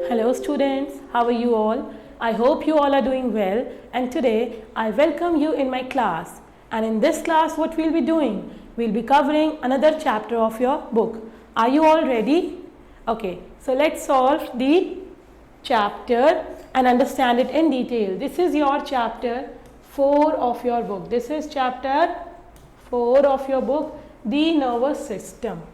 Hello students, how are you all? I hope you all are doing well, and today I welcome you in my class. And in this class what we'll be doing? We'll be covering another chapter of your book. Are you all ready? Okay, so let's solve the chapter and understand it in detail. This is your chapter 4 of your book. This is chapter 4 of your book, the nervous system.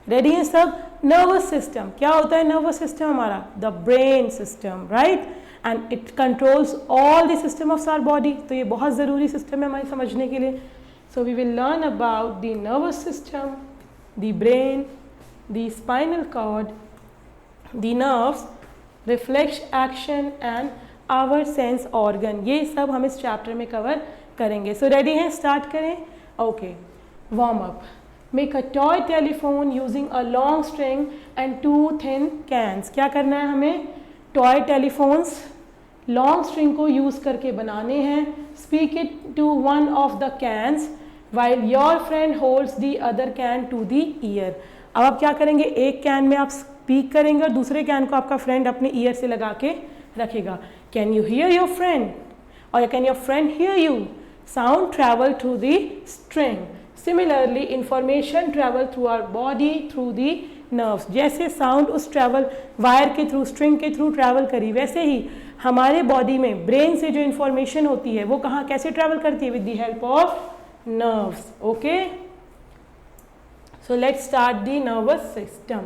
Ready हैं सब? Nervous system क्या होता है? Nervous system हमारा the brain system, right, and it controls all the system of our body. तो ये बहुत ज़रूरी सिस्टम है हमारे समझने के लिए. So we will learn about the nervous system, the brain, the spinal cord, the nerves, reflex action and our sense organ. ये सब हम इस चैप्टर में कवर करेंगे. सो रेडी हैं? स्टार्ट करें. Okay, warm up. Make a toy telephone using a long string and two thin cans. क्या करना है हमें? टॉय टेलीफोन्स लॉन्ग स्ट्रिंग को यूज़ करके बनाने हैं. Speak it to one of the cans while your friend holds the other can to the ear. अब आप क्या करेंगे? एक कैन में आप स्पीक करेंगे और दूसरे कैन को आपका फ्रेंड अपने ईयर से लगा के रखेगा. Can you hear your friend और can your friend hear you? Sound travel through the string. Similarly, information travel through our body through the nerves. जैसे साउंड उस ट्रैवल वायर के थ्रू, स्ट्रिंग के थ्रू ट्रैवल करी, वैसे ही हमारे body में brain से जो इंफॉर्मेशन होती है वो कहाँ कैसे ट्रैवल करती है? With the help of nerves. Okay, so let's start the nervous system.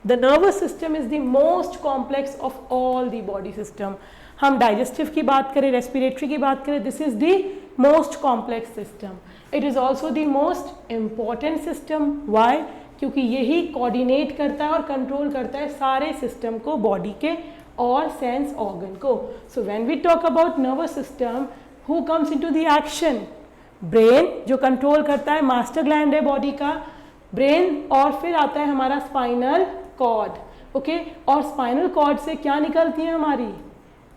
The nervous system is the most complex of all the body system. हम डाइजेस्टिव की बात करें, रेस्पिरेटरी की बात करें, this is the most complex system. It is also the most important system. Why? क्योंकि यही coordinate करता है और कंट्रोल करता है सारे सिस्टम को, बॉडी के और सेंस ऑर्गन को. So when we talk about nervous system, who comes into the action? Brain, जो कंट्रोल करता है, मास्टर ग्लैंड है बॉडी का, ब्रेन, और फिर आता है हमारा स्पाइनल कॉर्ड. ओके, और स्पाइनल कॉर्ड से क्या निकलती है हमारी?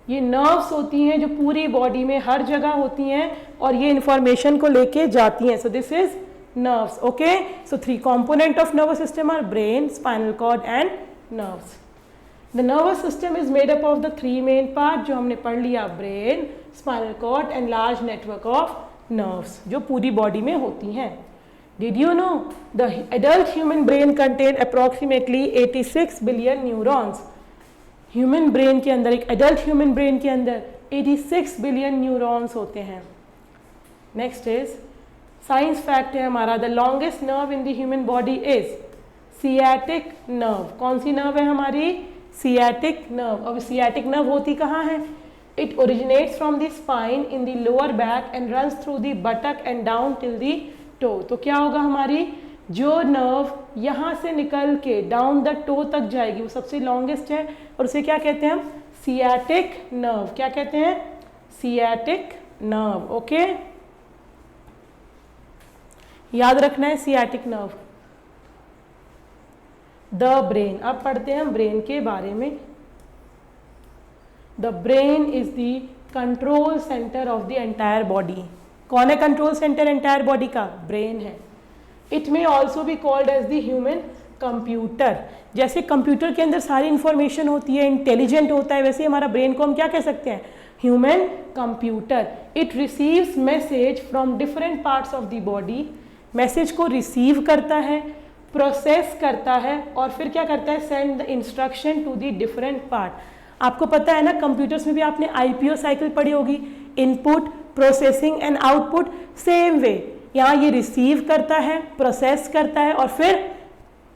ये नर्व्स होती हैं जो पूरी बॉडी में हर जगह होती हैं और ये इंफॉर्मेशन को लेके जाती हैं. So this is nerves. Okay, so three component of nervous system are brain, spinal cord and nerves. The nervous system is made up of the three main part जो हमने पढ़ लिया, brain, spinal cord and large network of nerves जो पूरी body में होती हैं. Did you know the adult human brain contain approximately 86 billion neurons. Human brain के अंदर, एक एडल्ट ह्यूमन ब्रेन के अंदर 86 बिलियन न्यूरॉन्स होते हैं. नेक्स्ट इज साइंस फैक्ट है हमारा, the longest nerve in the human body is sciatic nerve. कौन सी नर्व है हमारी? Sciatic nerve. अब सियाटिक नर्व होती कहाँ है? It originates from the spine in the lower back and runs through the बटक and down till the toe. तो क्या होगा हमारी? जो नर्व यहाँ से निकल के डाउन द टो तक जाएगी वो सबसे लॉन्गेस्ट है और उसे क्या कहते हैं हम? Sciatic nerve. क्या कहते हैं? Sciatic nerve. ओके, याद रखना है सियाटिक नर्व. The brain. अब पढ़ते हैं हम ब्रेन के बारे में. The brain is the control centre of the entire body. कौन है कंट्रोल सेंटर एंटायर बॉडी का? ब्रेन है. It may also be called as the human computer. जैसे कंप्यूटर के अंदर सारी इंफॉर्मेशन होती है, इंटेलिजेंट होता है, वैसे हमारा ब्रेन को हम क्या कह सकते हैं? Human computer. It receives message from different parts of the body. Message को रिसीव करता है, प्रोसेस करता है और फिर क्या करता है? Send the instruction to the different part. आपको पता है ना, कंप्यूटर्स में भी आपने IPO साइकिल पढ़ी होगी, input, processing and output. Same way यहाँ ये रिसीव करता है, प्रोसेस करता है और फिर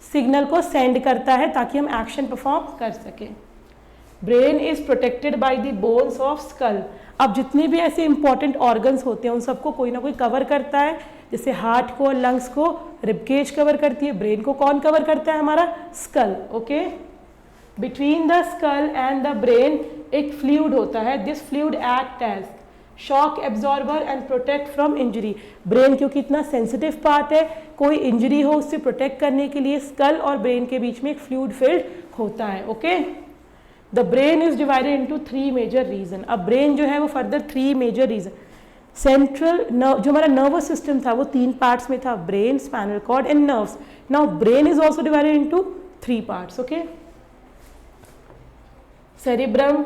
सिग्नल को सेंड करता है ताकि हम एक्शन परफॉर्म कर सकें. Brain is protected by the bones of skull. अब जितने भी ऐसे इंपॉर्टेंट ऑर्गन्स होते हैं उन सबको कोई ना कोई कवर करता है. जैसे हार्ट को और लंग्स को रिबकेज कवर करती है. ब्रेन को कौन कवर करता है? हमारा skull. Okay, between the skull and the brain एक फ्लूइड होता है. This fluid act as shock absorber and protect from injury. Brain क्योंकि इतना सेंसिटिव पार्ट है, कोई इंजरी हो उससे प्रोटेक्ट करने के लिए स्कल और ब्रेन के बीच में एक फ्लूइड फील्ड होता है. Okay, the brain is divided into 3 major region. अब ब्रेन जो है वो फर्दर 3 मेजर रीजन. सेंट्रल जो हमारा नर्वस सिस्टम था वो 3 पार्ट्स में था, brain, spinal cord and nerves. Now brain is also divided into 3 parts. Okay, cerebrum,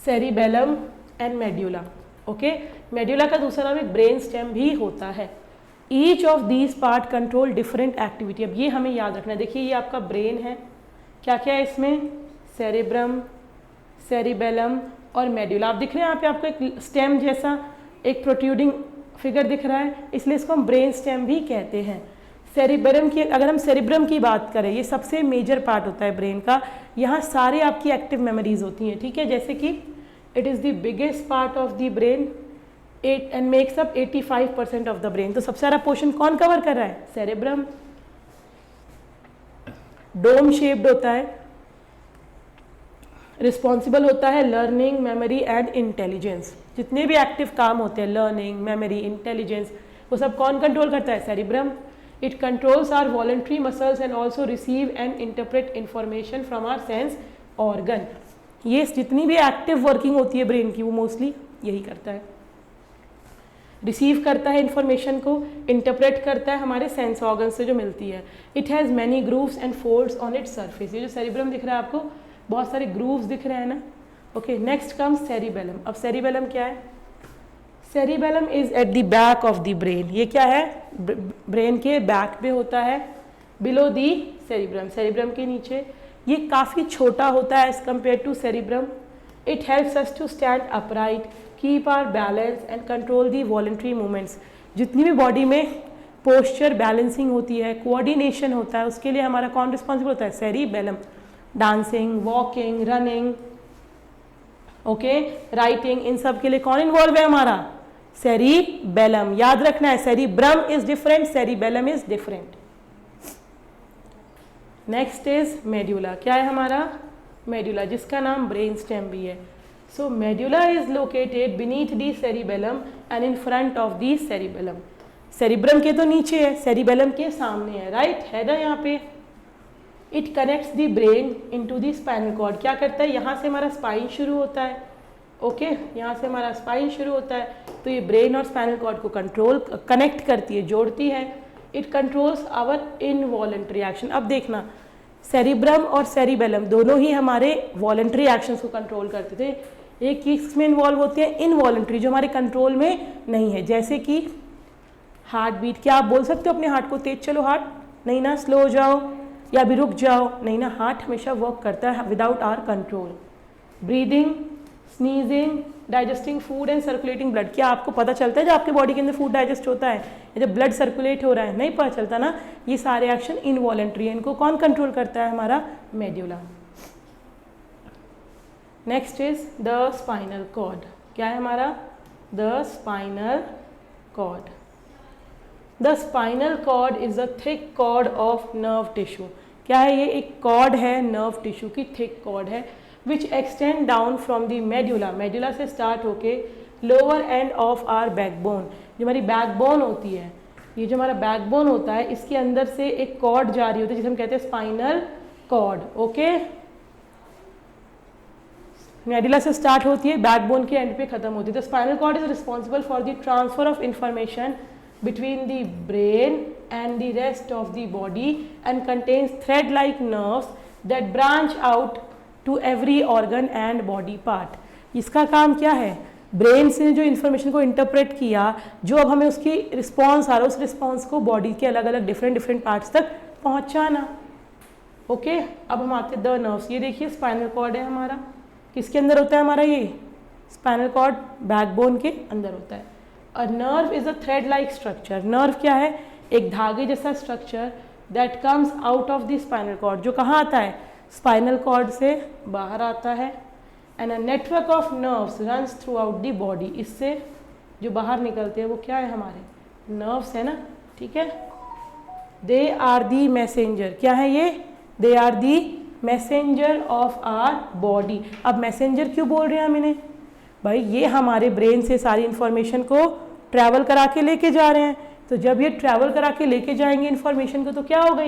cerebellum and medulla. Okay, medulla का दूसरा नाम एक ब्रेन स्टेम भी होता है। Each of these part control different activity. अब ये हमें याद रखना है। देखिए ये आपका ब्रेन है, क्या क्या है इसमें, सेरिब्रम, सेरिबेलम और मेड्यूला। आप दिख रहे हैं यहाँ पे आपको एक स्टेम जैसा एक प्रोट्रूडिंग फिगर दिख रहा है, इसलिए इसको हम ब्रेन स्टेम भी कहते हैं। सेरिबेलम की, अगर हम सेरिब्रम की बात करें, ये सबसे मेजर पार्ट होता है ब्रेन का। यहाँ सारे आपकी एक्टिव मेमोरीज होती हैं, ठीक है। जैसे कि it is the biggest part of the brain and makes up 85% of the brain. तो सबसे सारा पोर्शन कौन कवर कर रहा है, सेरिब्रम। डोम शेप्ड होता है, रिस्पॉन्सिबल होता है लर्निंग, मेमोरी एंड इंटेलिजेंस। जितने भी एक्टिव काम होते हैं, लर्निंग, मेमोरी, इंटेलिजेंस, वो सब कौन कंट्रोल करता है, cerebrum. It controls our voluntary muscles and also receive and interpret information from our sense organ. ये जितनी भी एक्टिव वर्किंग होती है ब्रेन की, वो मोस्टली यही करता है। रिसीव करता है इंफॉर्मेशन को, इंटरप्रेट करता है हमारे सेंस ऑर्गन से जो मिलती है। It has many grooves and folds on its surface. ये जो सेरिब्रम दिख रहा है आपको, बहुत सारे ग्रूव्स दिख रहे हैं ना। Okay, next comes cerebellum. अब सेरिबेलम क्या है, cerebellum is at the back of the brain. ये क्या है, ब्रेन के बैक पे होता है, बिलो दी सेरिब्रम, सेरिब्रम के नीचे। ये काफ़ी छोटा होता है as compare to cerebrum. It helps us to stand upright, keep our balance and control the voluntary movements. जितनी भी बॉडी में पोस्चर बैलेंसिंग होती है, कोऑर्डिनेशन होता है, उसके लिए हमारा कौन रिस्पॉन्सिबल होता है, cerebellum. Dancing, walking, running, okay, writing, इन सब के लिए कौन इन्वॉल्व है हमारा, सेरिबेलम। याद रखना है, cerebrum is different, cerebellum is different. Next is medulla. क्या है हमारा, मेड्यूला, जिसका नाम ब्रेन स्टेम भी है। So medulla is located beneath the cerebellum and in front of the cerebellum. Cerebrum के तो नीचे है, सेरिबेलम के सामने है, राइट, है ना यहाँ पे। It connects the brain into the spinal cord. क्या करता है, यहाँ से हमारा स्पाइन शुरू होता है, ओके, यहाँ से हमारा स्पाइन शुरू होता है, तो ये ब्रेन और स्पाइनल कॉर्ड को कंट्रोल कनेक्ट करती है, जोड़ती है। It controls our involuntary action. अब देखना, सेरिब्रम और सेरिबेलम दोनों ही हमारे वॉलंटरी एक्शंस को कंट्रोल करते थे। एक किस में इन्वॉल्व होते हैं, इनवॉलंटरी, जो हमारे कंट्रोल में नहीं है। जैसे कि हार्ट बीट, क्या आप बोल सकते हो अपने हार्ट को तेज चलो हार्ट, नहीं ना, स्लो हो जाओ या अभी रुक जाओ, नहीं ना, हार्ट हमेशा वर्क करता है without our control. Breathing, sneezing, digesting food and circulating blood. क्या आपको पता चलता है जब आपके बॉडी के अंदर फूड डाइजेस्ट होता है या जब ब्लड सर्कुलेट हो रहा है, नहीं पता चलता ना। ये सारे एक्शन इनवॉलंटरी है, इनको कौन कंट्रोल करता है, हमारा medulla. Next is the spinal cord. क्या है हमारा, the spinal cord. The spinal cord is a thick cord of nerve tissue. क्या है ये, एक कॉर्ड है नर्व टिश्यू की, थिक कॉर्ड है, which extend down from the medulla, medulla से स्टार्ट होके lower end of our backbone. जो हमारी बैकबोन होती है, ये जो हमारा बैकबोन होता है, इसके अंदर से एक कॉर्ड जारी होती है जिसे हम कहते हैं स्पाइनल कॉर्ड। ओके, मेडुला से स्टार्ट होती है, बैकबोन के एंड पे खत्म होती है। The spinal cord is responsible for the transfer of information between the brain and the rest of the body and contains thread-like nerves that branch out to every organ and body part. इसका काम क्या है, brain से जो information को interpret किया, जो अब हमें उसकी रिस्पॉन्स आ रहा है, उस रिस्पॉन्स को बॉडी के अलग अलग डिफरेंट पार्ट्स तक पहुंचाना। ओके, अब हम आते हैं द नर्व्स। ये देखिए स्पाइनल कॉर्ड है हमारा, किसके अंदर होता है हमारा, ये स्पाइनल कॉर्ड बैकबोन के अंदर होता है। A nerve is a thread like structure. Nerve क्या है, एक धागे जैसा structure that comes out of the spinal cord, जो कहाँ आता है, स्पाइनल कॉर्ड से बाहर आता है। And a network of nerves runs through out the body. इससे जो बाहर निकलते हैं वो क्या है, हमारे नर्व्स है ना, ठीक है। They are the messenger. क्या है ये, they are the messenger of our body. अब मैसेंजर क्यों बोल रहे हैं हम इन्हें, भाई ये हमारे ब्रेन से सारी इंफॉर्मेशन को ट्रैवल करा के लेके जा रहे हैं। तो जब ये ट्रैवल करा के लेके जाएंगे इन्फॉर्मेशन को, तो क्या हो गए,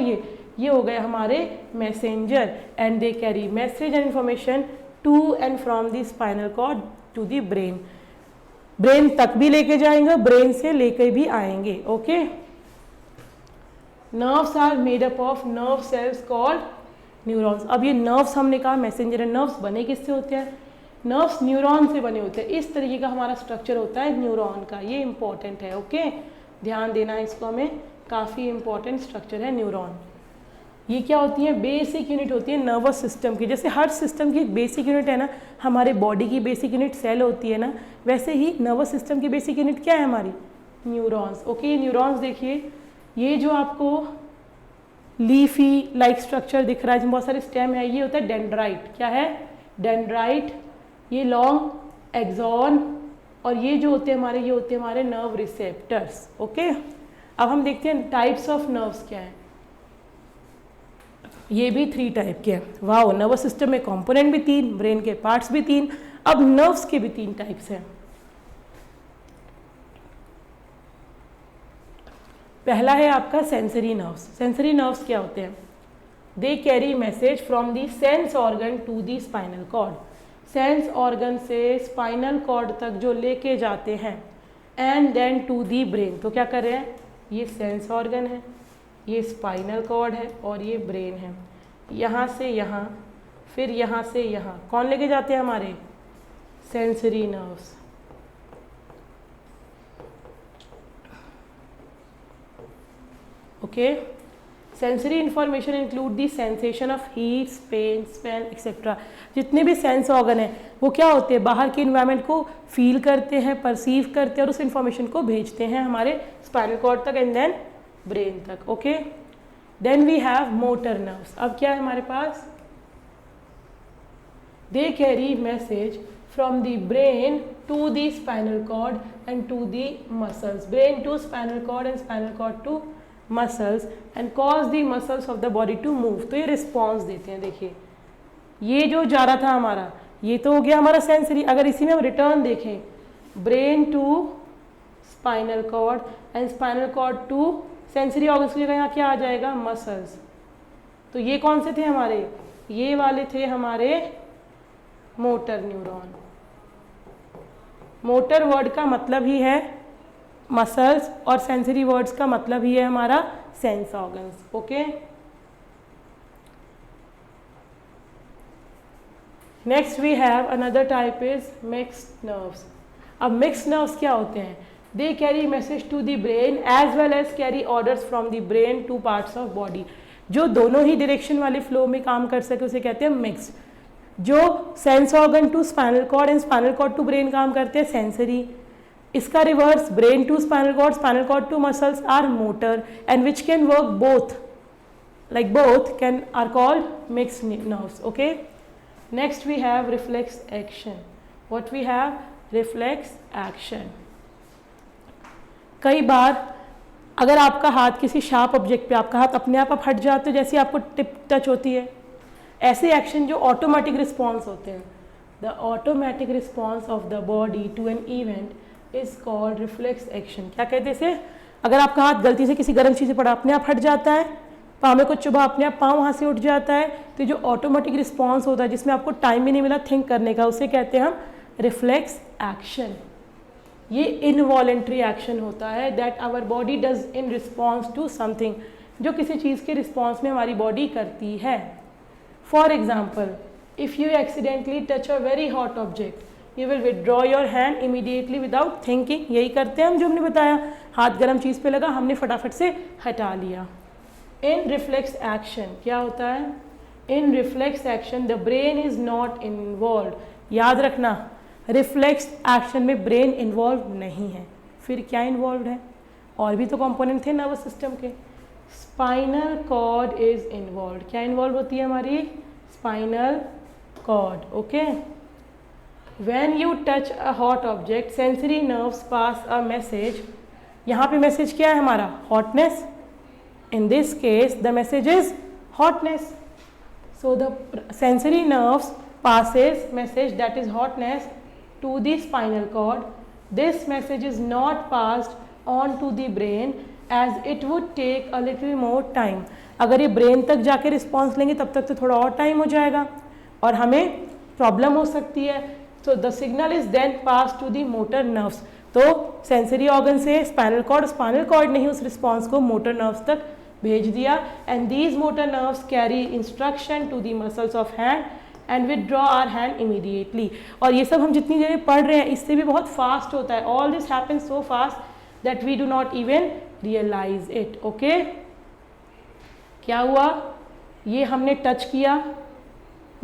ये हो गए हमारे messenger. And they carry message and information to and from the spinal cord to the brain. Brain तक भी लेके जाएंगे, ब्रेन से लेके भी आएंगे। Okay, nerves are made up of nerve cells called neurons. अब ये नर्व्स हमने कहा मैसेंजर है, नर्व्स बने किससे होते हैं? नर्व्स न्यूरॉन से बने होते हैं। इस तरीके का हमारा स्ट्रक्चर होता है न्यूरॉन का, ये इंपॉर्टेंट है। ओके, ध्यान देना है इसको, हमें काफ़ी इंपॉर्टेंट स्ट्रक्चर है न्यूरॉन। ये क्या होती है? बेसिक यूनिट होती है नर्वस सिस्टम की। जैसे हर सिस्टम की एक बेसिक यूनिट है ना, हमारे बॉडी की बेसिक यूनिट सेल होती है ना, वैसे ही नर्वस सिस्टम की बेसिक यूनिट क्या है हमारी? न्यूरॉन्स। ओके, न्यूरॉन्स देखिए, ये जो आपको लीफी लाइक स्ट्रक्चर दिख रहा है जिसमें बहुत सारे स्टेम है, ये होता है डेंड्राइट। क्या है? डेंड्राइट। ये लॉन्ग एक्सॉन, और ये जो होते हैं हमारे, ये होते हैं हमारे नर्व रिसेप्टर्स। ओके, अब हम देखते हैं टाइप्स ऑफ नर्व्स क्या है। ये भी 3 टाइप के हैं। वाओ, नर्वस सिस्टम में कंपोनेंट भी 3, ब्रेन के पार्ट्स भी 3, अब नर्व्स के भी 3 टाइप्स हैं। पहला है आपका सेंसरी नर्व्स। सेंसरी नर्व्स क्या होते हैं? They carry message from the sense organ to the spinal cord. Sense organ से स्पाइनल कॉर्ड तक जो लेके जाते हैं, and then to the brain. तो क्या कर रहे हैं? ये सेंस ऑर्गन है, ये स्पाइनल कॉर्ड है और ये ब्रेन है। यहाँ से यहाँ, फिर यहाँ से यहाँ, कौन लेके जाते हैं हमारे? Sensory nerves. Okay, sensory information include the sensation of heat, pain, smell etcetera. जितने भी सेंस ऑर्गन हैं वो क्या होते हैं? बाहर के इन्वायरमेंट को फील करते हैं, परसीव करते हैं और उस इंफॉर्मेशन को भेजते हैं हमारे स्पाइनल कॉर्ड तक एंड देन ब्रेन तक। Okay, then we have motor nerves. अब क्या है हमारे पास? They carry message from the brain to the spinal cord and to the muscles. Brain to spinal cord and spinal cord to muscles and cause the muscles of the body to move. तो ये response देते हैं। देखिए, ये जो जा रहा था हमारा, ये तो हो गया हमारा सेंसरी। अगर इसी में हम रिटर्न देखें, brain to spinal cord and spinal cord to sensory organs की जगह यहाँ क्या आ जाएगा? मसल्स। तो ये कौन से थे हमारे? ये वाले थे हमारे मोटर न्यूरॉन। मोटर वर्ड का मतलब ही है मसल्स और सेंसरी वर्ड्स का मतलब ही है हमारा sense organs. Okay, next we have another type is mixed nerves. अब मिक्स्ड नर्व्स क्या होते हैं? They carry message to the brain as well as carry orders from the brain to parts of body. जो दोनों ही direction वाले flow में काम कर सके उसे कहते हैं मिक्स्ड। जो sense organ to spinal cord and spinal cord to brain काम करते हैं, सेंसरी। इसका reverse, brain to spinal cord to muscles are motor and which can work both, like both can are called mixed nerves. Okay, next we have reflex action. What we have? Reflex action. कई बार अगर आपका हाथ किसी sharp object पे, आपका हाथ अपने आप हट जाते हो जैसे आपको टिप टच होती है, ऐसे एक्शन जो ऑटोमेटिक रिस्पॉन्स होते हैं, the automatic response of the body to an event is called reflex action. क्या कहते हैं इसे? अगर आपका हाथ गलती से किसी गर्म चीज़ से पड़ा, अपने आप हट जाता है, पाँव में कुछ चुभा, अपने आप पाँव वहाँ से उठ जाता है, तो जो ऑटोमेटिक रिस्पॉन्स होता है जिसमें आपको टाइम भी नहीं मिला थिंक करने का, उसे कहते हैं हम रिफ्लेक्स एक्शन। ये इनवॉलेंट्री एक्शन होता है that our body does in response to something, जो किसी चीज़ के रिस्पॉन्स में हमारी बॉडी करती है। For example, if you accidentally touch a very hot object, you will withdraw your hand immediately without thinking. यही करते हैं हम, जो हमने बताया, हाथ गर्म चीज़ पे लगा, हमने फटाफट से हटा लिया। इन रिफ्लेक्स एक्शन क्या होता है? In reflex action the brain is not involve. याद रखना, रिफ्लेक्स एक्शन में ब्रेन इन्वॉल्व नहीं है। फिर क्या इन्वॉल्व है? और भी तो कंपोनेंट थे नर्वस सिस्टम के। Spinal cord is involve. क्या इन्वॉल्व होती है हमारी? Spinal cord. Okay, when you touch a hot object, sensory nerves pass a message. यहाँ पे मैसेज क्या है हमारा? Hotness. In this case, the message is hotness. So the sensory nerves passes message that is hotness to the spinal cord. This message is not passed on to the brain as it would take a little more time. अगर ये brain तक जाके response लेंगे तब तक तो थोड़ा और टाइम हो जाएगा और हमें प्रॉब्लम हो सकती है। So the signal is then passed to the motor nerves. तो सेंसरी ऑर्गन से स्पाइनल कॉर्ड ने ही उस रिस्पॉन्स को मोटर नर्व्स तक भेज दिया, and these motor nerves carry instruction to the muscles of hand and withdraw our hand immediately. और ये सब हम जितनी देर पढ़ रहे हैं इससे भी बहुत फास्ट होता है, all this happens so fast that we do not even realise it. Okay, क्या हुआ, ये हमने टच किया,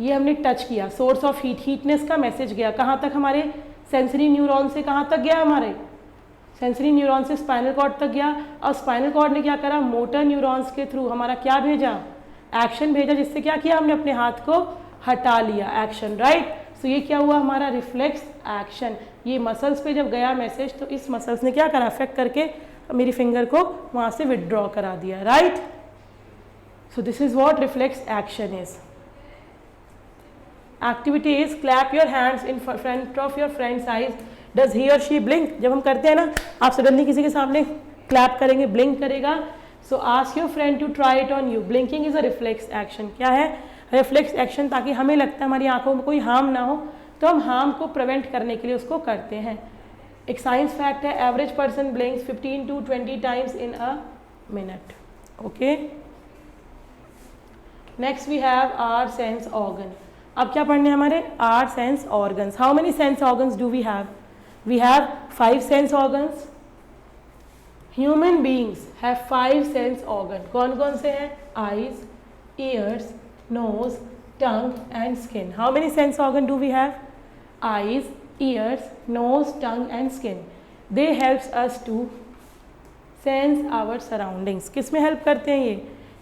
ये हमने टच किया, सोर्स ऑफ हीट, हीटनेस का मैसेज गया कहाँ तक, हमारे सेंसरी न्यूरॉन से कहाँ तक गया, हमारे सेंसरी न्यूरॉन से स्पाइनल कॉर्ड तक गया, और स्पाइनल कॉर्ड ने क्या करा, मोटर न्यूरॉन्स के थ्रू हमारा क्या भेजा, एक्शन भेजा, जिससे क्या किया, हमने अपने हाथ को हटा लिया, एक्शन, राइट। सो ये क्या हुआ, हमारा रिफ्लेक्स एक्शन। ये मसल्स पे जब गया मैसेज तो इस मसल्स ने क्या करा, अफेक्ट करके मेरी फिंगर को वहाँ से विदड्रॉ करा दिया, right. So this is what reflex action is. Activity is clap your hands in front of your friends eyes, does he और शी ब्लिंक। जब हम करते हैं ना, आप सडनली किसी के सामने क्लैप करेंगे, ब्लिंक करेगा, so ask your friend to try it on you. Blinking is a reflex action. क्या है, रिफ्लेक्स एक्शन, ताकि हमें लगता है हमारी आंखों में कोई हार्म ना हो, तो हम हार्म को प्रिवेंट करने के लिए उसको करते हैं। एक साइंस फैक्ट है, average person blinks 15 to 20 times in a minute. Okay, next we have our sense organ. अब क्या पढ़ने हैं हमारे, our sense organs. How many sense organs do we have? We have 5 sense organs. Human beings have 5 sense organs. कौन कौन से हैं? Eyes, ears, nose, tongue and skin. How many sense organ do we have? Eyes, ears, nose, tongue and skin. They helps us to sense our surroundings. किस में help करते हैं ये?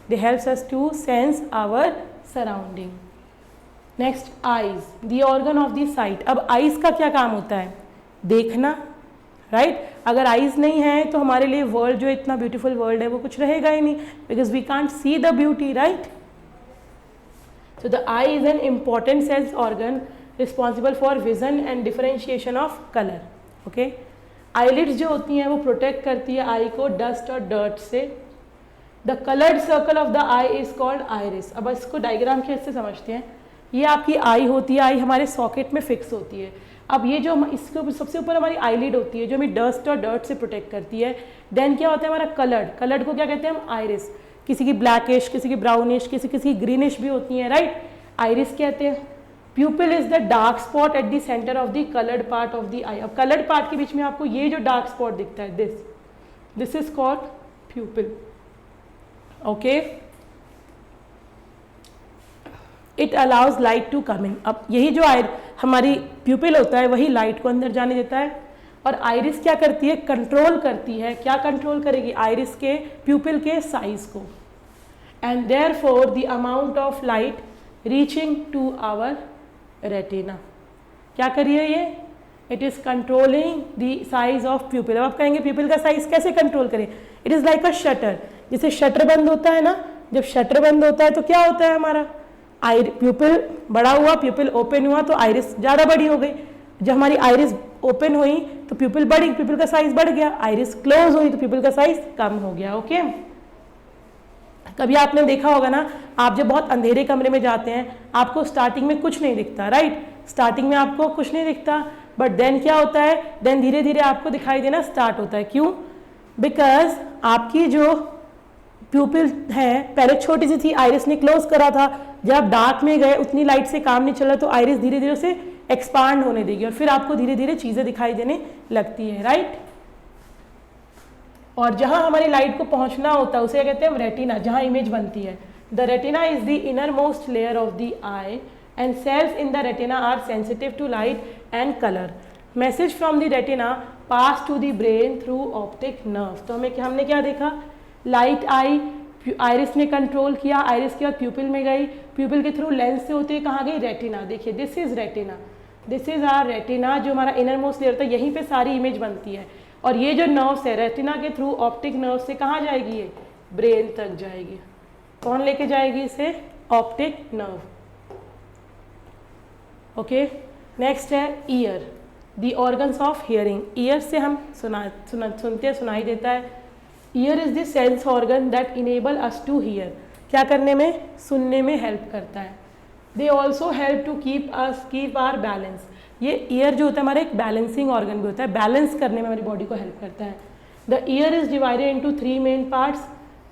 They helps us to sense our surrounding. Next, eyes, the organ of the sight. अब eyes का क्या काम होता है? देखना, राइट। अगर आइज नहीं है तो हमारे लिए वर्ल्ड जो इतना ब्यूटीफुल वर्ल्ड है वो कुछ रहेगा ही नहीं, because we can't see the beauty, right. So the eye is an important sense organ responsible for vision and differentiation of colour. Okay, eyelids जो होती हैं वो प्रोटेक्ट करती है आई को डस्ट और डर्ट से। The coloured circle of the eye is called iris. अब इसको डायग्राम के हिस्से समझते हैं। ये आपकी आई होती है, आई हमारे सॉकेट में फिक्स होती है। अब ये जो इसके ऊपर सबसे ऊपर हमारी आईलिड होती है जो हमें डस्ट और डर्ट से प्रोटेक्ट करती है। देन क्या होता है हमारा कलर्ड, कलर्ड को क्या कहते हैं हम, आइरिस। किसी की ब्लैकिश, किसी की ब्राउनिश, किसी की ग्रीनिश भी होती है, राइट, आइरिस कहते हैं। Pupil is the dark spot at the centre of the coloured part of the eye. अब कलर्ड पार्ट के बीच में आपको ये जो डार्क स्पॉट दिखता है, this is called pupil. Okay, it allows light to come in. अब यही जो हमारी प्यूपिल होता है वही लाइट को अंदर जाने देता है। और आइरिस क्या करती है, कंट्रोल करती है। क्या कंट्रोल करेगी, आइरिस के प्यूपिल के साइज को। And therefore the amount of light reaching to our retina. क्या करिए ये, it is controlling the size of pupil. अब आप कहेंगे प्यूपिल का साइज कैसे कंट्रोल करें? It is like a shutter. जैसे शटर बंद होता है ना, जब शटर बंद होता है तो क्या होता है हमारा, प्यूपिल बड़ा हुआ, प्यूपिल ओपन हुआ तो आइरिस ज़्यादा बड़ी हो गई। जब हमारी आइरिस ओपन हुई तो प्यूपिल बढ़ी, प्यूपिल का साइज बढ़ गया। आइरिस क्लोज हुई तो प्यूपिल का साइज कम हो गया। ओके, कभी आपने देखा होगा ना, आप जब बहुत अंधेरे कमरे में जाते हैं आपको स्टार्टिंग में कुछ नहीं दिखता, राइट। स्टार्टिंग में आपको कुछ नहीं दिखता, बट देन क्या होता है, देन धीरे धीरे आपको दिखाई देना स्टार्ट होता है। क्यों? बिकॉज आपकी जो प्यूपिल है पहले छोटी सी थी, आइरिस ने क्लोज करा था। जब आप डार्क में गए उतनी लाइट से काम नहीं चला तो आइरिस धीरे धीरे उसे एक्सपांड होने देगी और फिर आपको धीरे धीरे चीजें दिखाई देने लगती है, राइट। और जहां हमारी लाइट को पहुंचना होता है उसे कहते हैं हम रेटिना, जहां इमेज बनती है। The retina is the inner most layer of the eye and cells in the retina are sensitive to light and colour. Message from the retina pass to the brain through optic nerve. तो हमने क्या देखा, light आई, iris ने control किया, iris के बाद प्यूपिल में गई, प्यूपिल के थ्रू लेंस से होते हुए कहाँ गई, रेटिना। देखिए this is retina, this is our retina, जो हमारा इनर मोस्ट लेयर होता है, यहीं पे सारी इमेज बनती है। और ये जो नर्व्स है रेटिना के थ्रू ऑप्टिक नर्व से कहाँ जाएगी, ये ब्रेन तक जाएगी। कौन लेके जाएगी इसे, ऑप्टिक नर्व। ओके, नेक्स्ट है ear, the organs of hearing. Ear से हम सुनते हैं, सुनाई देता है। Ear is the sense organ that enable us to hear. क्या करने में, सुनने में हेल्प करता है। They also help to keep our balance. ये ईयर जो होता है हमारा एक बैलेंसिंग ऑर्गन भी होता है, बैलेंस करने में हमारी बॉडी को हेल्प करता है। The year is divided into 3 main parts,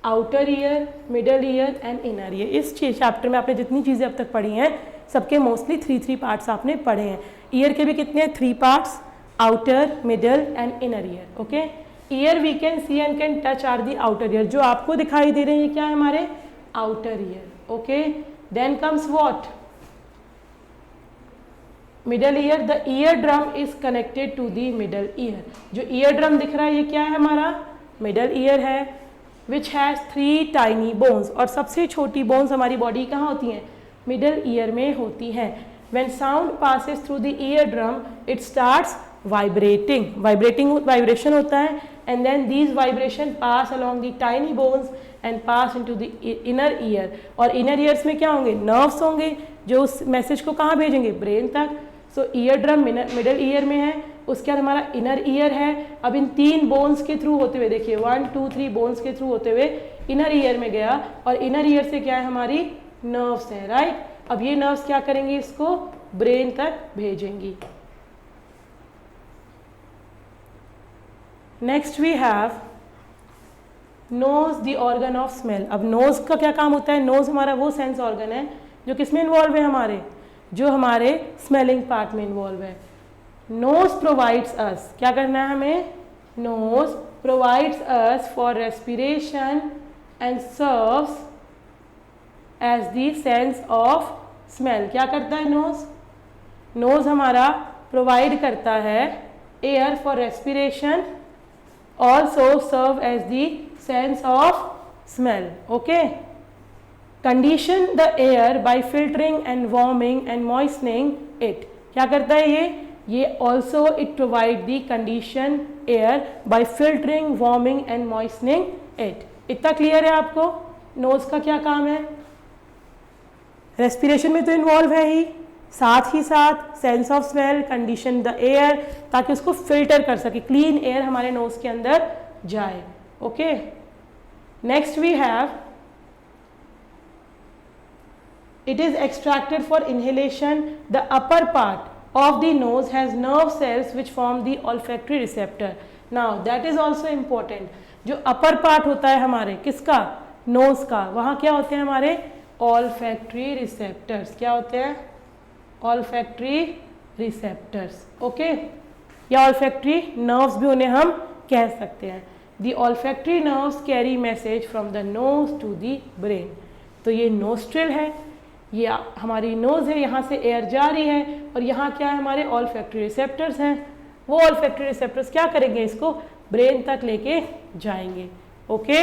outer ear, middle ear and inner year. इस चैप्टर में आपने जितनी चीज़ें अब तक पढ़ी हैं सबके मोस्टली 3 पार्ट्स आपने पढ़े हैं। ईयर के भी कितने हैं? 3 parts, outer, middle and inner ear. Okay, ear we can see and can touch are the outer ear. जो आपको दिखाई दे रहे हैं क्या है? हमारे outer ear. Okay, then comes what? Middle ear. The ear drum is connected to the middle ear. जो ईयर ड्रम दिख रहा है ये क्या है? हमारा मिडल ईयर है, विच हैज़ 3 टाइनी बोन्स। और सबसे छोटी बोन्स हमारी बॉडी कहाँ होती हैं? मिडल ईयर में होती हैं। When sound passes through the ear drum it starts vibrating. Vibration होता है, and then these vibration pass along the tiny bones and pass into the inner ear. और इनर ईयर्स में क्या होंगे? नर्व्स होंगे जो उस मैसेज को कहाँ भेजेंगे? ब्रेन तक। सो ईयर ड्रम मिडल ईयर में है, उसके बाद हमारा इनर ईयर है। अब इन 3 बोन्स के थ्रू होते हुए देखिए 1 2 3 बोन्स के थ्रू होते हुए इनर ईयर में गया, और इनर ईयर से क्या है? हमारी नर्व्स है, राइट। अब ये नर्व्स क्या करेंगी? इसको ब्रेन तक भेजेंगी। Next we have nose, the organ of smell. अब नोज का क्या काम होता है? नोज हमारा वो सेंस ऑर्गन है जो किस में इन्वॉल्व है? हमारे जो हमारे स्मेलिंग पार्ट में इन्वॉल्व है। नोज प्रोवाइड्स अस, क्या करना है हमें? Nose provides us for respiration and serves as the sense of smell. क्या करता है नोज? नोज हमारा प्रोवाइड करता है air for respiration, also serve as the sense of smell. Okay, condition the air by filtering and warming and moistening it. क्या करता है ये also it provide the condition air by filtering, warming and moistening it. इतना clear है आपको? Knows का क्या काम है? रेस्पिरेशन में तो इन्वॉल्व है ही, साथ ही साथ sense of smell, condition the air, ताकि उसको फिल्टर कर सके, क्लीन एयर हमारे नोज के अंदर जाए। Okay, next we have it is extracted for inhalation. The upper part of the nose has nerve cells which form the olfactory receptor. Now that is also important. जो upper part होता है हमारे किसका? nose का, वहाँ क्या होते हैं हमारे? olfactory receptors. क्या होते हैं? olfactory receptors. okay? या olfactory nerves भी उन्हें हम कह सकते हैं। The olfactory nerves carry message from the nose to the brain. तो ये nostril है, ये हमारी नोज है, यहाँ से एयर जा रही है, और यहाँ क्या है? हमारे ऑल्फैक्टरी रिसेप्टर्स हैं। वो ऑल्फैक्टरी रिसेप्टर्स क्या करेंगे? इसको ब्रेन तक लेके जाएंगे। Okay,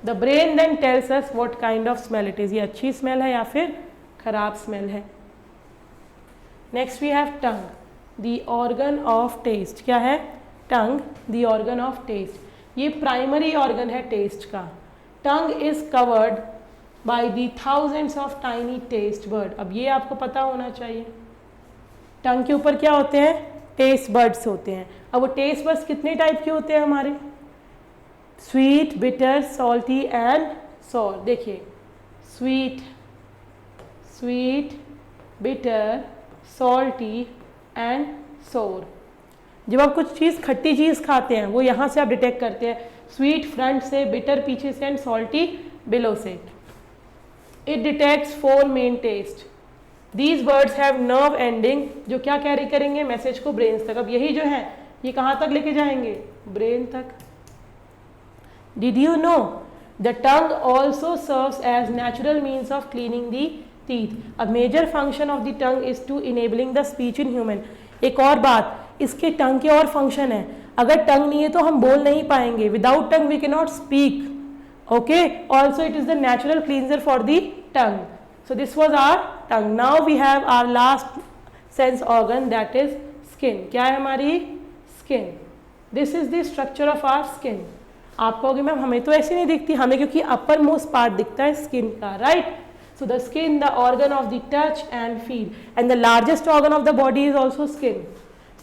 the brain then tells us what kind of smell it is. ये अच्छी स्मेल है या फिर खराब स्मेल है। Next we have tongue, the organ of taste. क्या है? Tongue, the organ of taste. ये प्राइमरी ऑर्गन है टेस्ट का। Tongue is covered by the thousands of tiny taste bud। अब ये आपको पता होना चाहिए, टंग के ऊपर क्या होते हैं? टेस्ट बर्ड्स होते हैं। अब वो टेस्ट बर्ड्स कितने टाइप के होते हैं हमारे? Sweet, bitter, salty and sour. देखिए, sweet, sweet, bitter, salty and sour. जब आप कुछ चीज़, खट्टी चीज़ खाते हैं, वो यहाँ से आप डिटेक्ट करते हैं, स्वीट फ्रंट से, बिटर पीछे से एंड सॉल्टी बिलो से। It detects 4 main taste. These birds have nerve ending जो क्या कैरी करेंगे? मैसेज को ब्रेन तक। अब यही जो है ये कहाँ तक लेके जाएंगे? ब्रेन तक। Did you know the tongue also serves as natural means of cleaning the teeth? A major function of the tongue is to enabling the speech in human. एक और बात, इसके टंग के और फंक्शन है। अगर टंग नहीं है तो हम बोल नहीं पाएंगे। Without tongue we can not speak. Okay, also it is the natural cleanser for the tongue. So this was our tongue. Now we have our last sense organ, that is skin. क्या है हमारी? Skin. This is the structure of our skin. आप कहोगे ma'am हमें तो ऐसे नहीं दिखती, हमें क्योंकि अपर मोस्ट पार्ट दिखता है स्किन का, right? So the skin, the organ of the touch and feel, and the largest organ of the body is also skin.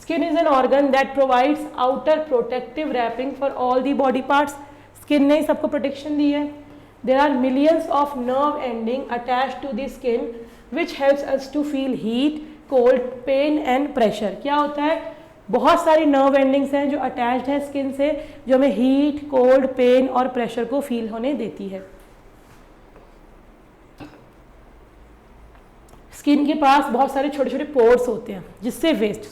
Skin is an organ that provides outer protective wrapping for all the body parts. Skin ने सबको protection दी है। There are millions of nerve ending attach to the skin which helps us to feel heat, cold, pain and pressure. क्या होता है? बहुत सारी nerve endings हैं जो अटैच्ड हैं स्किन से, जो हमें हीट, कोल्ड, पेन और प्रेशर को फील होने देती है। स्किन के पास बहुत सारे छोटे छोटे पोर्स होते हैं जिससे वेस्ट,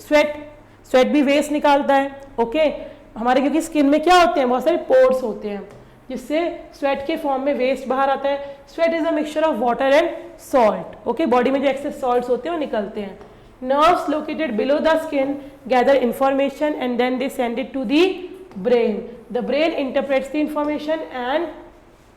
स्वेट भी वेस्ट निकालता है। ओके, हमारे क्योंकि स्किन में क्या होते हैं, बहुत सारे पोर्स होते हैं जिससे स्वेट के फॉर्म में वेस्ट बाहर आता है। Sweat is a mixture of water and salt. Okay, body में जो एक्सेस सॉल्ट्स होते हैं वो निकलते हैं। Nerves located below the skin gather information and then they send it to the brain. The brain interprets the information and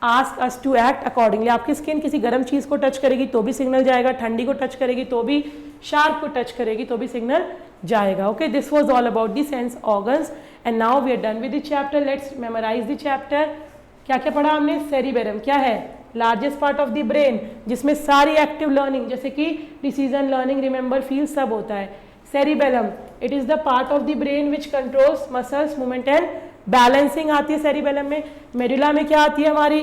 ask us to act accordingly. आपकी skin किसी गर्म चीज़ को टच करेगी तो भी सिग्नल जाएगा, ठंडी को टच करेगी तो भी, शार्प को टच करेगी तो भी सिग्नल जाएगा। Okay, this was all about the sense organs and now we are done with the chapter. Let's memorise the chapter. क्या क्या पढ़ा हमने? सेरिबेलम क्या है? Largest part of the brain, जिसमें सारी एक्टिव लर्निंग जैसे कि डिसीजन, लर्निंग, रिमेंबर, फील सब होता है। Cerebellum it is the part of the brain which controls muscles, movement and balancing आती है सेरिबेलम में। मेडुला में क्या आती है हमारी?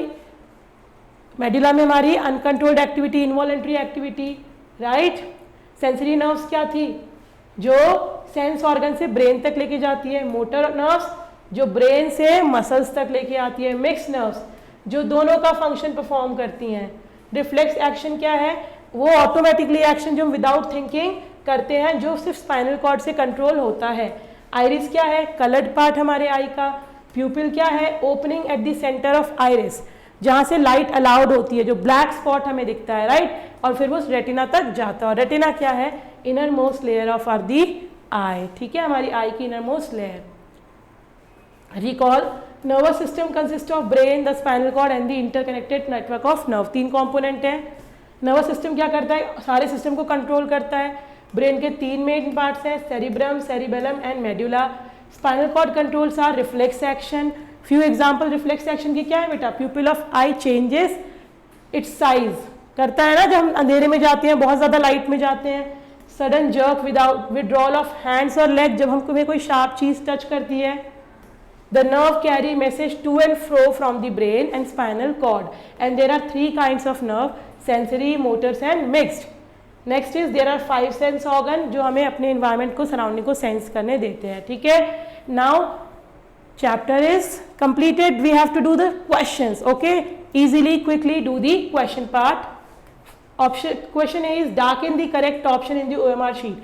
मेडुला में हमारी uncontrolled activity, involuntary activity, right. Sensory nerves क्या थी? जो सेंस ऑर्गन से ब्रेन तक लेके जाती है। मोटर नर्व्स जो ब्रेन से मसल्स तक लेके आती है। मिक्स नर्व्स जो दोनों का फंक्शन परफॉर्म करती हैं। रिफ्लेक्स एक्शन क्या है? वो ऑटोमेटिकली एक्शन जो हम विदाउट थिंकिंग करते हैं, जो सिर्फ स्पाइनल कॉर्ड से कंट्रोल होता है। आइरिस क्या है? कलर्ड पार्ट हमारे आई का। प्यूपिल क्या है? Opening eight the centre of iris, जहां से लाइट अलाउड होती है, जो ब्लैक स्पॉट हमें दिखता है, राइट। और फिर वो रेटिना तक जाता है। और रेटिना क्या है? Inner most layer of our the eye, ठीक है, हमारी आई की inner most layer. Recall, nervous system consist of brain, the spinal cord and the interconnected network of nerve. 3 component है। नर्वस सिस्टम क्या करता है? सारे सिस्टम को कंट्रोल करता है। ब्रेन के 3 मेन पार्ट्स हैं, cerebrum, cerebellum and medulla. Spinal cord controls are reflex action. Few example reflex action की क्या है बेटा? Pupil of eye changes its size, करता है ना जब हम अंधेरे में जाते हैं, बहुत ज्यादा लाइट में जाते हैं। Sudden jerk without withdrawal of hands और लेग, जब हमें कोई शार्प चीज टच करती है। The nerve carry message to and fro from the brain and spinal cord, and there are 3 kinds of nerve: sensory, motors and mixed. Next is there are 5 sense organ जो हमें अपने environment को, surrounding को sense करने देते हैं, ठीक है। Now chapter is completed. We have to do the questions. Okay, easily, quickly do the question part. Question A is darken the correct option in the OMR sheet.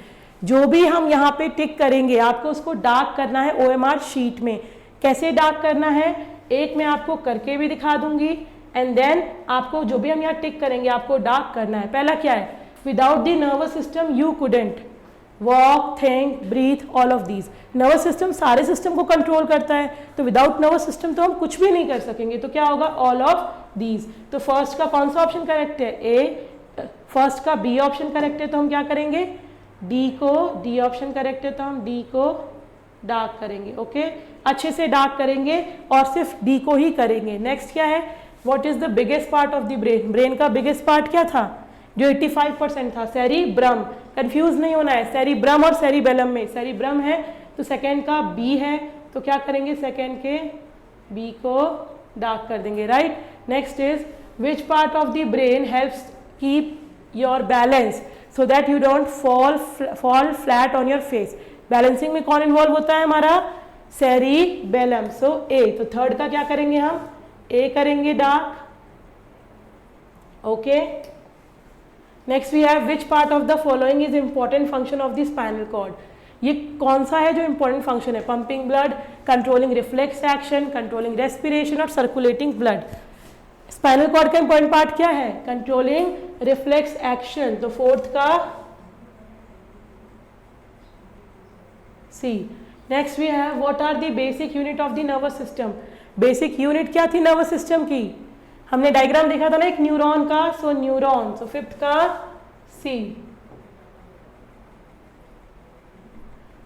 जो भी हम यहाँ पे टिक करेंगे आपको उसको डार्क करना है OMR शीट में। कैसे डार्क करना है? एक मैं आपको करके भी दिखा दूंगी एंड देन आपको जो भी हम यहाँ टिक करेंगे आपको डार्क करना है। पहला क्या है? Without the nervous system you couldn't walk, think, breathe, all of these. Nervous system सारे सिस्टम को कंट्रोल करता है, तो विदाउट नर्वस सिस्टम तो हम कुछ भी नहीं कर सकेंगे। तो क्या होगा? All of these. तो फर्स्ट का कौन सा ऑप्शन करेक्ट है? ए। फर्स्ट का बी ऑप्शन करेक्ट है तो हम क्या करेंगे? डी को, डी ऑप्शन करेक्ट है तो हम डी को डार्क करेंगे। ओके, अच्छे से डार्क करेंगे और सिर्फ डी को ही करेंगे। नेक्स्ट क्या है? What is the biggest part of the brain? Brain का बिगेस्ट पार्ट क्या था जो 85% था? सेरिब्रम। कंफ्यूज नहीं होना है, सेरिब्रम और सेरिबेलम में। सेरिब्रम है तो सेकेंड का बी है, तो क्या करेंगे? सेकेंड के बी को डार्क कर देंगे, right. Next is which part of the brain helps keep your balance so that you don't fall flat on your face? Balancing में कौन इन्वॉल्व होता है? हमारा सेरिबेलम। सो ए। तो थर्ड का क्या करेंगे हम? ए करेंगे dark. Okay, next we have which part of the following is important function of the spinal cord? ये कौन सा है जो इंपॉर्टेंट फंक्शन है? Pumping blood, controlling reflex action, controlling respiration और सर्कुलेटिंग ब्लड। स्पाइनल कॉर्ड का important part क्या है? Controlling reflex action. तो फोर्थ का C. Next we have what are the basic unit of the nervous system? Basic unit क्या थी nervous system की? हमने डायग्राम देखा था ना एक न्यूरॉन का, सो न्यूरॉन। सो फिफ्थ का C.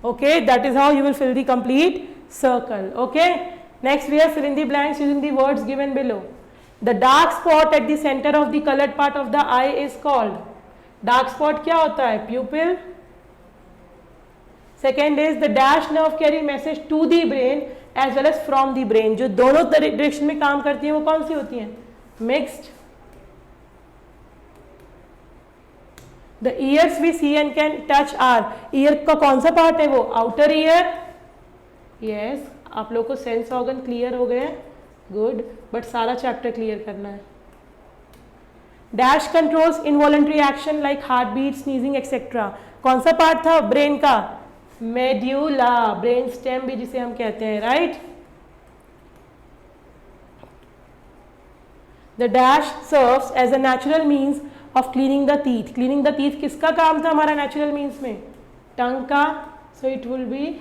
Okay, that is how you will fill the complete circle. Okay, next we have fill in the blanks using the words given below. The dark spot at the centre of the coloured part of the eye is called? Dark spot क्या होता है? Pupil. Second is the dash nerve carry message to the brain as well as from the brain. जो दोनों direction में काम करती है वो कौन सी होती हैं? Mixed. The ears we see and can touch are, ear का कौन सा पार्ट है वो, आउटर ईयर, यस। आप लोग को सेंस ऑर्गन क्लियर हो गए हैं, गुड, बट सारा चैप्टर क्लियर करना है। Dash controls involuntary action like heart beat, sneezing etcetera, कौन सा पार्ट था ब्रेन का, मेड्यूला, ब्रेन स्टेम भी जिसे हम कहते हैं, right. The dash serves as a natural means of cleaning the teeth, cleaning the teeth किसका काम था हमारा नेचुरल मीन्स में, टंग का, so it will be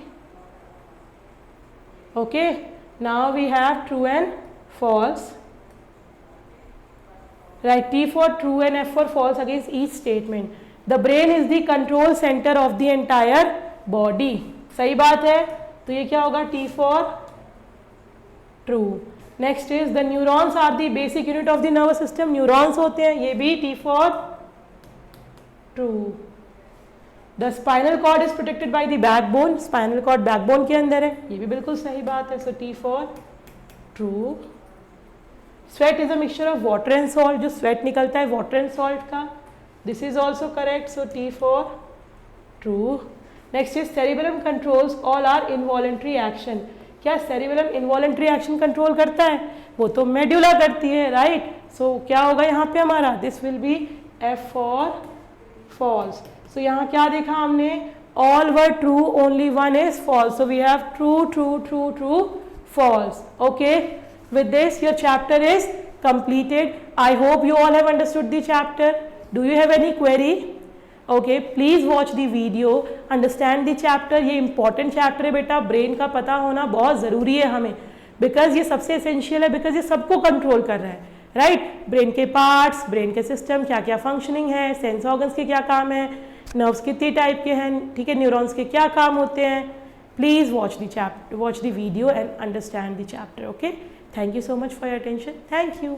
okay. Now we have true and false, right, T for true and F for false against each statement. The brain is the control center of the entire body, सही बात है, तो ये क्या होगा, T for true। Next is the neurons are the basic unit of the nervous system, neurons होते हैं, ये भी T for true। The spinal cord is protected by the backbone, spinal cord backbone के अंदर है, ये भी बिल्कुल सही बात है, so T for true। Sweat is a mixture of water and salt, जो स्वेट निकलता है वाटर एंड सॉल्ट का, this is also correct, so T for true। Next is cerebellum controls all are involuntary action, क्या cerebellum involuntary action control करता है, वो तो medulla करती है, राइट। सो क्या होगा यहाँ पे हमारा, this will be F for false। So यहाँ क्या देखा हमने, all were true, only one is false, so we have true true true true false, okay. With this, your chapter is completed. I hope you all have understood the chapter. Do you have any query? Okay, please watch the video, understand the chapter. ये important chapter है बेटा, brain का पता होना बहुत ज़रूरी है हमें, because ये सबसे essential है, because ये सबको control कर रहा है, right? brain के parts, brain के system क्या क्या functioning है, sense organs के क्या काम है, nerves कितने type के हैं, ठीक है, neurons के क्या काम होते हैं। Please watch the chapter, watch the video and understand the chapter, okay? Thank you so much for your attention. Thank you.